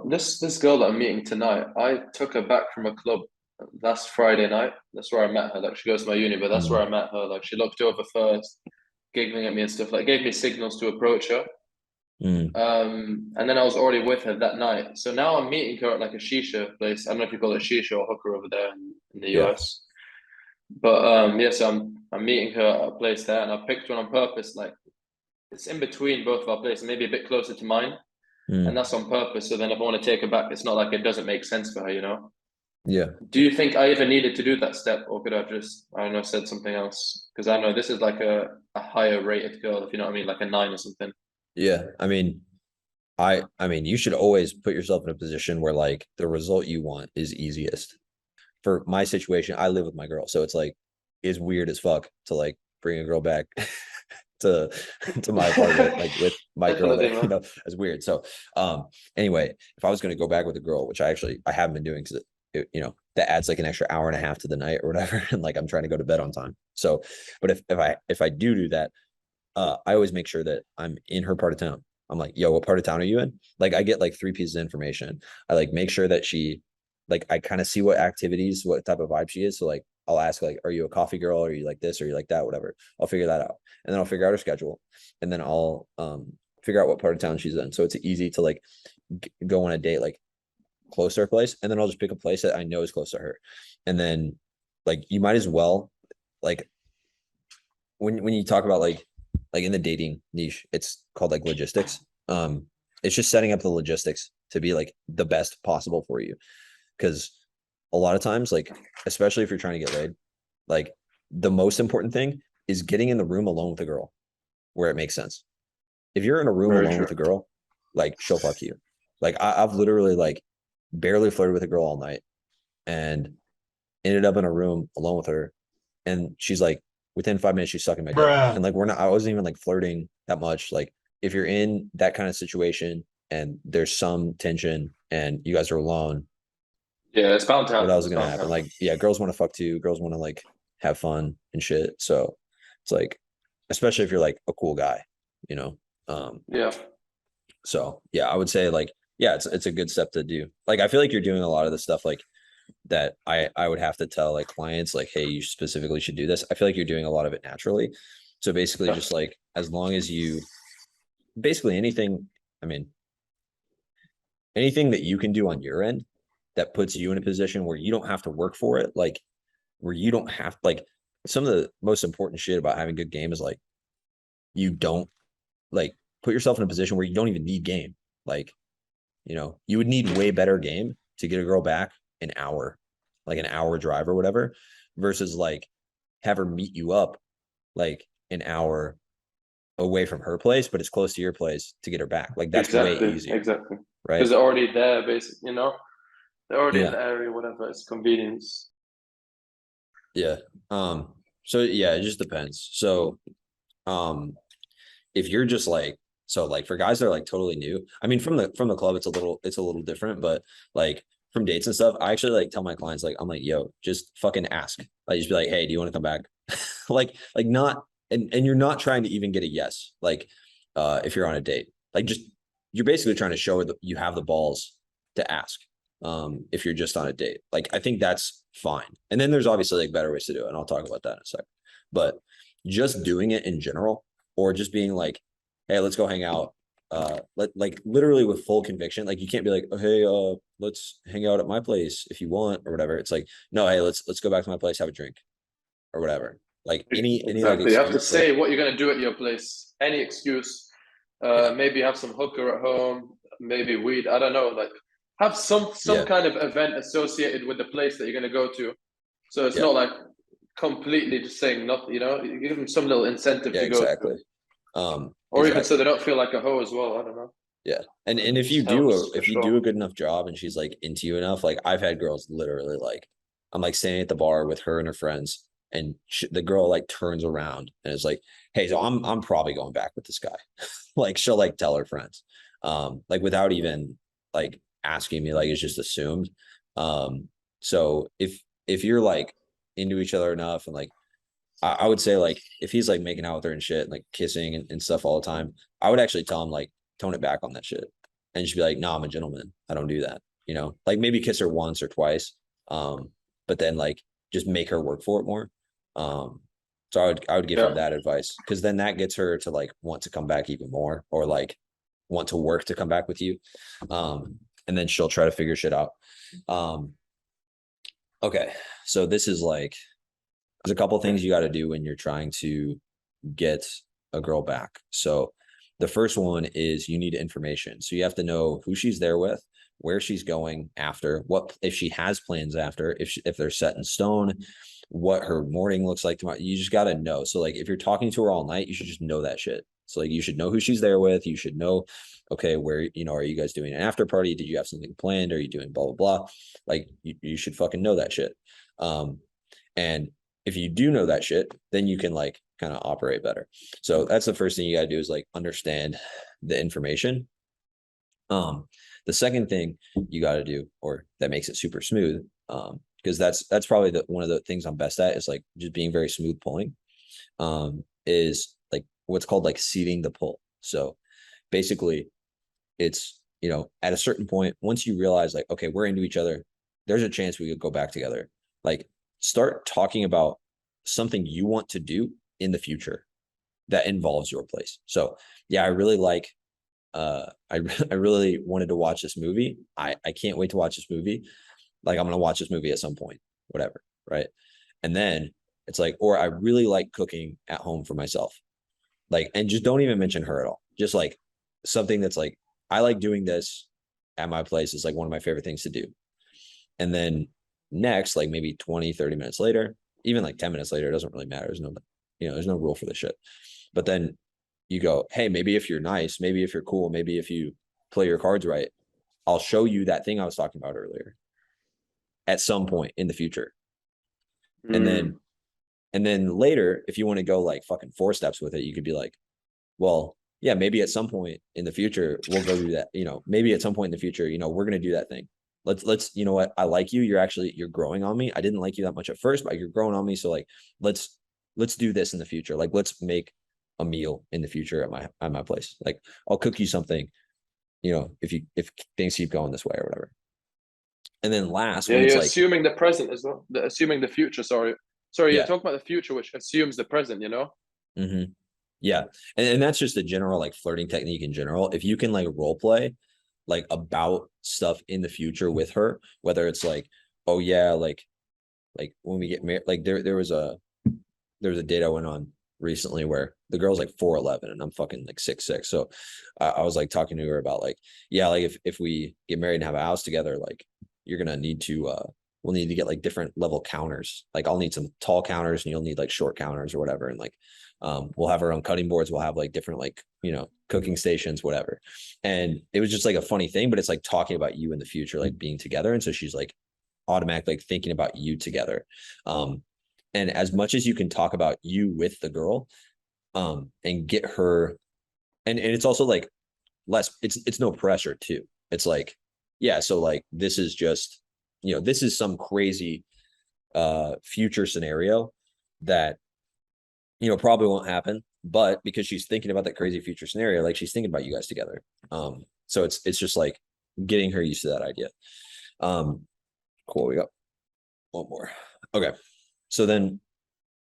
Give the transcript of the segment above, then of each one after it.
this girl that I'm meeting tonight, I took her back from a club last Friday night. That's where I met her. Like she goes to my uni, but that's where Mm, I met her. Like she looked over first, giggling at me and stuff. Like gave me signals to approach her. mm, And then I was already with her that night. So now I'm meeting her at like a shisha place. I don't know if you call it shisha or hooker over there in the yeah. US. But yeah, so I'm meeting her at a place there, and I picked one on purpose. Like it's in between both of our places, maybe a bit closer to mine, and Mm, that's on purpose. So then if I want to take her back, it's not like it doesn't make sense for her, you know. yeah. Do you think I even needed to do that step, or could I have just, I don't know, said something else? Because I know this is like a higher rated girl, if you know what I mean, like a nine or something. Yeah. I mean, you should always put yourself in a position where like the result you want is easiest. For my situation, I live with my girl, so it's like it's weird as fuck to like bring a girl back to to my apartment like with my girl Definitely, there. man. It's weird. So anyway, if I was going to go back with a girl, which I haven't been doing because that adds like an extra hour and a half to the night or whatever, and like I'm trying to go to bed on time. So, but if I do that, I always make sure that I'm in her part of town. I'm like, yo, what part of town are you in? Like, I get like three pieces of information. I like make sure that like, I kind of see what activities, what type of vibe she is. So like, I'll ask like, are you a coffee girl? Are you like this? Or you like that? Whatever. I'll figure that out, and then I'll figure out her schedule, and then I'll figure out what part of town she's in. So it's easy to like go on a date like close to her place, and then I'll just pick a place that I know is close to her, and then like you might as well like when you talk about like in the dating niche, it's called like logistics. It's just setting up the logistics to be like the best possible for you. Because a lot of times, like, especially if you're trying to get laid, like the most important thing is getting in the room alone with a girl where it makes sense. If you're in a room Very alone with true. a girl, like she'll fuck you. Like I've literally like barely flirted with a girl all night and ended up in a room alone with her, and she's like within 5 minutes she's sucking my dick, Bruh. and like I wasn't even like flirting that much. Like if you're in that kind of situation and there's some tension and you guys are alone, Yeah, it's bound to what happen. else is It's gonna bound to happen? happen. Like, yeah, girls want to fuck too, girls want to like have fun and shit. So it's like, especially if you're like a cool guy, you know. Yeah. So yeah, I would say like, yeah, it's a good step to do. Like I feel like you're doing a lot of the stuff like that I would have to tell like clients like, hey, you specifically should do this. I feel like you're doing a lot of it naturally. So basically Yeah. just like as long as you basically anything, I mean, anything that you can do on your end that puts you in a position where you don't have to work for it, like where you don't have like some of the most important shit about having good game is like you don't like put yourself in a position where you don't even need game. Like, you would need way better game to get a girl back an hour, like an hour drive or whatever, versus like have her meet you up like an hour away from her place, but it's close to your place to get her back. Like that's way Exactly. easier, Exactly. right? Because they're already there, basically, you know? They're already in Yeah. the area, whatever. It's convenience. Yeah. So yeah, it just depends. So um if you're just like so like for guys that are like totally new, I mean from the club it's a little different, but like from dates and stuff, I actually like tell my clients like I'm like, yo, just fucking ask. Like just be like, hey, do you want to come back? like not and you're not trying to even get a yes. Like if you're on a date. Like just you're basically trying to show her that you have the balls to ask. If you're just on a date. Like I think that's fine. And then there's obviously like better ways to do it, and I'll talk about that in a second. But just doing it in general, or just being like, hey, let's go hang out. Like literally with full conviction. Like you can't be like, oh, hey, let's hang out at my place if you want or whatever. It's like, no, hey, let's go back to my place, have a drink or whatever. Like any like Exactly. You have to excuse, like say what you're gonna do at your place. Any excuse. yeah, Maybe have some hooker at home. Maybe weed. I don't know. Like have some yeah, kind of event associated with the place that you're gonna go to. So it's yeah, not like completely just saying nothing. You know, you give them some little incentive yeah, to go to, exactly. or even so Exactly. they don't feel like a hoe as well. I don't know. Yeah. And if you Just do helps for if you do a sure. good enough job and she's like into you enough, like I've had girls literally like I'm like standing at the bar with her and her friends, and the girl like turns around and is like, "Hey, so I'm probably going back with this guy." Like she'll like tell her friends. Like without even like asking me, like it's just assumed. So if you're like into each other enough and like I would say like if he's like making out with her and shit, like kissing and stuff all the time, I would actually tell him like tone it back on that shit. and she'd be like, no, I'm a gentleman, I don't do that, like maybe kiss her once or twice, but then like just make her work for it more. So I would give her Yeah. that advice, because then that gets her to like want to come back even more, or like want to work to come back with you. And then she'll try to figure shit out. Okay, so this is like, there's a couple things you got to do when you're trying to get a girl back. So the first one is you need information. So you have to know who she's there with, where she's going after, what if she has plans after, if they're set in stone, what her morning looks like tomorrow. You just got to know. So like if you're talking to her all night, you should just know that shit. So like you should know who she's there with. You should know, okay, where, are you guys doing an after party? Did you have something planned? Are you doing blah, blah, blah? Like you should fucking know that shit. And if you do know that shit, then you can like kind of operate better. So that's the first thing you got to do, is like understand the information. The second thing you got to do, or that makes it super smooth, because that's probably one of the things I'm best at, is like just being very smooth pulling, is like what's called like seeding the pull. So basically it's, at a certain point, once you realize like, okay, we're into each other, there's a chance we could go back together. Like start talking about something you want to do in the future that involves your place. So yeah, I really like, I really wanted to watch this movie. I can't wait to watch this movie. Like I'm going to watch this movie at some point, whatever. Right. And then it's like, or I really like cooking at home for myself. Like, and just don't even mention her at all. Just like something that's like, I like doing this at my place is like one of my favorite things to do. And then next, like maybe 20, 30 minutes later, even like 10 minutes later, it doesn't really matter. There's no, there's no rule for this shit. But then you go, hey, maybe if you're nice, maybe if you're cool, maybe if you play your cards right, I'll show you that thing I was talking about earlier at some point in the future. And then later, if you want to go like fucking 4 steps with it, you could be like, well, yeah, maybe at some point in the future, we'll go do that. Maybe at some point in the future, we're going to do that thing. Let's, you know what? I like you. You're growing on me. I didn't like you that much at first, but you're growing on me. So like, let's do this in the future. Like, let's make a meal in the future at my place. Like I'll cook you something, if things keep going this way or whatever. And then last, Yeah, when it's you're like, assuming the present as well. Assuming the future. Sorry, you're yeah, talking about the future, which assumes the present. mm-hmm. Yeah. And that's just a general like flirting technique in general. If you can like role play like about stuff in the future with her, whether it's like, oh yeah, like when we get married, like there was a date I went on recently where the girl's like 4'11" and I'm fucking like 6'6". So I was like talking to her about like, yeah, like if we get married and have a house together, like you're gonna need to we'll need to get like different level counters. Like I'll need some tall counters and you'll need like short counters or whatever. And like we'll have our own cutting boards, we'll have like different like, cooking stations, whatever. And it was just like a funny thing, but it's like talking about you in the future, like being together. And so she's like automatically like thinking about you together. And as much as you can talk about you with the girl, and get her, and it's also like less, it's no pressure too. It's like, yeah, so like this is just, this is some crazy future scenario that, probably won't happen, but because she's thinking about that crazy future scenario, like she's thinking about you guys together. So it's just like getting her used to that idea. Cool, we got one more. Okay. So then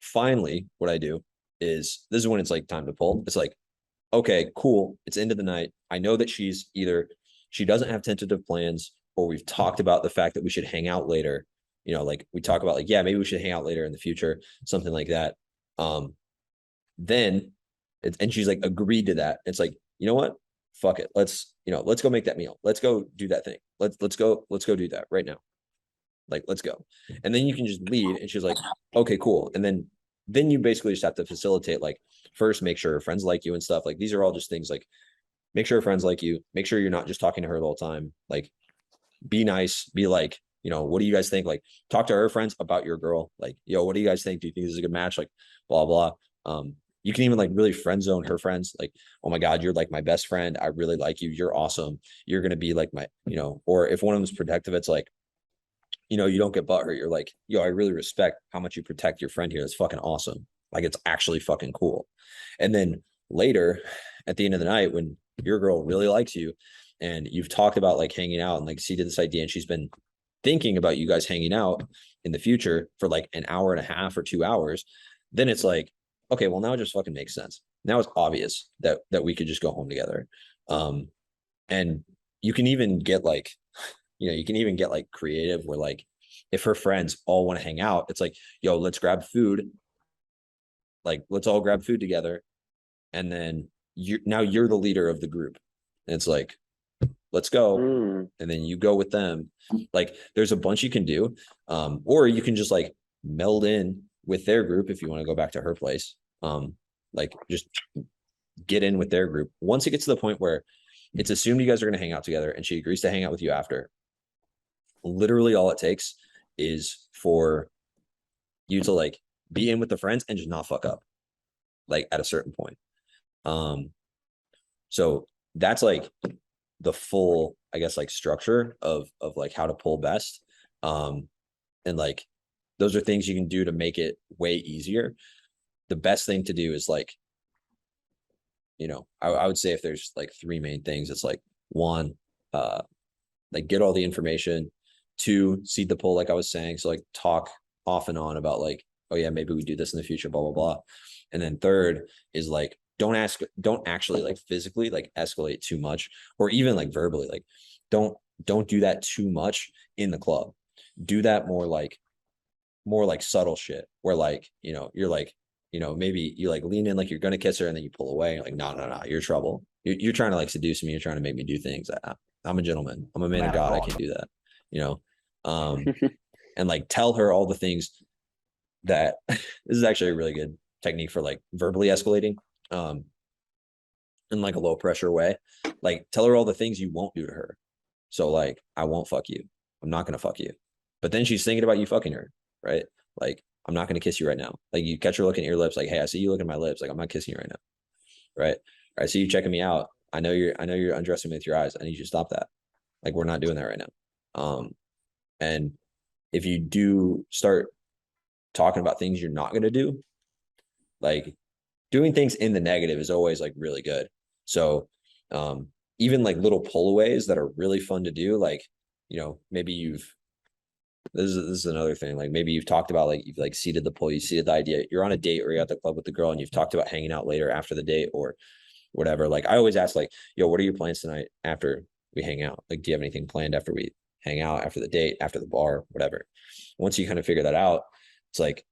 finally, what I do is, this is when it's like time to pull. It's like, okay, cool. It's end of the night. I know that she doesn't have tentative plans, or we've talked about the fact that we should hang out later. Like we talk about like, yeah, maybe we should hang out later in the future, something like that. Then and she's like agreed to that. It's like, you know what? Fuck it. Let's go make that meal. Let's go do that thing. Let's go do that right now. Like, let's go. And then you can just lead. And she's like, okay, cool. And then you basically just have to facilitate, like, first make sure her friends like you and stuff. Like, these are all just things like, make sure her friends like you, make sure you're not just talking to her the whole time. Like, be nice, be like, what do you guys think? Like, talk to her friends about your girl. Like, what do you guys think? Do you think this is a good match? Like, blah, blah. You can even like really friend zone her friends. Like, oh my God, you're like my best friend. I really like you. You're awesome. You're going to be like my, or if one of them's protective, it's like, you don't get butthurt. You're like, I really respect how much you protect your friend here. That's fucking awesome. Like, it's actually fucking cool. And then later at the end of the night, when your girl really likes you and you've talked about like hanging out and like seeded this idea, and she's been thinking about you guys hanging out in the future for like an hour and a half or 2 hours, then it's like, okay, well now it just fucking makes sense. Now it's obvious that we could just go home together. And you can even get like, you can even get like creative where like if her friends all want to hang out, it's like, yo, let's grab food. Like, let's all grab food together. And then you're the leader of the group. And it's like, let's go. And then you go with them. Like there's a bunch you can do. Or you can just like meld in with their group if you want to go back to her place. Like just get in with their group. Once it gets to the point where it's assumed you guys are going to hang out together and she agrees to hang out with you after, literally all it takes is for you to like be in with the friends and just not fuck up like at a certain point. So that's like the full, I guess, like structure of like how to pull best. And like those are things you can do to make it way easier. The best thing to do is like, I would say if there's like three main things, it's like one, like get all the information. Two, seed the poll, like I was saying. So like talk off and on about like, oh yeah, maybe we do this in the future, blah, blah, blah. And then third is like, don't actually like physically like escalate too much, or even like verbally, like don't do that too much in the club. Do that more like subtle shit where like, you're like, maybe you like lean in like you're gonna kiss her and then you pull away. You're like, no, you're trouble. You're trying to like seduce me. You're trying to make me do things. I'm a gentleman. I'm a man of God. I can't do that. And like tell her all the things that this is actually a really good technique for like verbally escalating, in like a low pressure way. Like tell her all the things you won't do to her. So like, I won't fuck you. I'm not gonna fuck you. But then she's thinking about you fucking her, right? Like, I'm not gonna kiss you right now. Like you catch her looking at your lips, like, hey, I see you looking at my lips. Like, I'm not kissing you right now. Right. I see you checking me out. I know you're undressing me with your eyes. I need you to stop that. Like, we're not doing that right now. And if you do start talking about things you're not gonna do, like doing things in the negative is always like really good. So even like little pullaways that are really fun to do, like, maybe this is another thing, like maybe you've talked about like you've like seeded the pull, you seeded the idea, you're on a date or you're at the club with the girl and you've talked about hanging out later after the date or whatever. Like I always ask like, yo, what are your plans tonight after we hang out? Like, do you have anything planned after we hang out, after the date, after the bar, whatever? Once you kind of figure that out, it's like,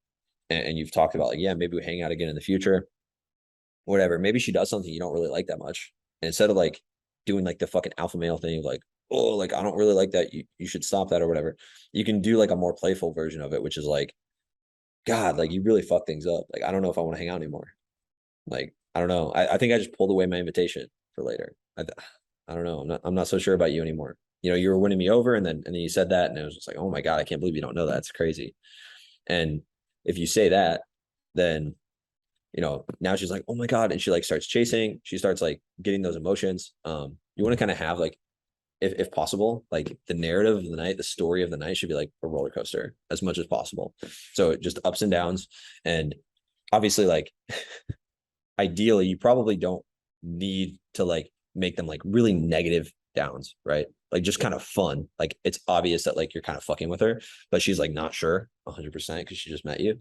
and you've talked about like, yeah, maybe we hang out again in the future, whatever. Maybe she does something you don't really like that much. And instead of like doing like the fucking alpha male thing, like, oh, like, I don't really like that. You should stop that or whatever. You can do like a more playful version of it, which is like, God, like you really fuck things up. Like, I don't know if I want to hang out anymore. Like, I don't know. I think I just pulled away my invitation for later. I don't know. I'm not so sure about you anymore. You were winning me over and then you said that and it was just like, oh my God, I can't believe you don't know that. It's crazy. And if you say that, then now she's like, oh my God. And she like starts chasing, she starts like getting those emotions. You want to kind of have like, if possible, like the narrative of the night, the story of the night should be like a roller coaster as much as possible. So just ups and downs. And obviously like, ideally you probably don't need to like make them like really negative downs, right? Like just kind of fun. Like it's obvious that like you're kind of fucking with her, but she's like not sure 100% because she just met you.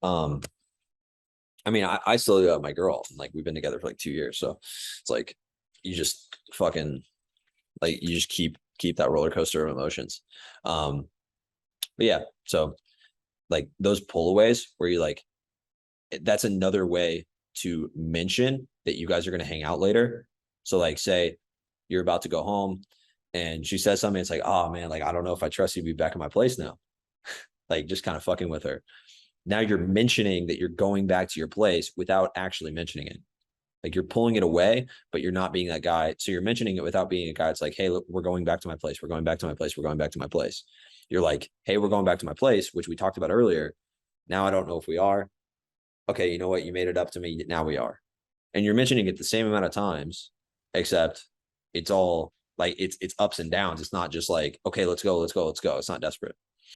I mean, I still got my girl, and like we've been together for like 2 years. So it's like you just fucking like you just keep that roller coaster of emotions. But yeah, so like those pullaways where you like, that's another way to mention that you guys are going to hang out later. So like say you're about to go home and she says something, it's like, oh man, like I don't know if I trust you to be back in my place now. Like just kind of fucking with her. Now you're mentioning that you're going back to your place without actually mentioning it. Like you're pulling it away, but you're not being that guy. So you're mentioning it without being a guy. It's like, hey, look, we're going back to my place. We're going back to my place. We're going back to my place. You're like, hey, we're going back to my place, which we talked about earlier. Now I don't know if we are. Okay, you know what? You made it up to me. Now we are. And you're mentioning it the same amount of times, except it's all like it's ups and downs. It's not just like, okay, let's go. It's not desperate.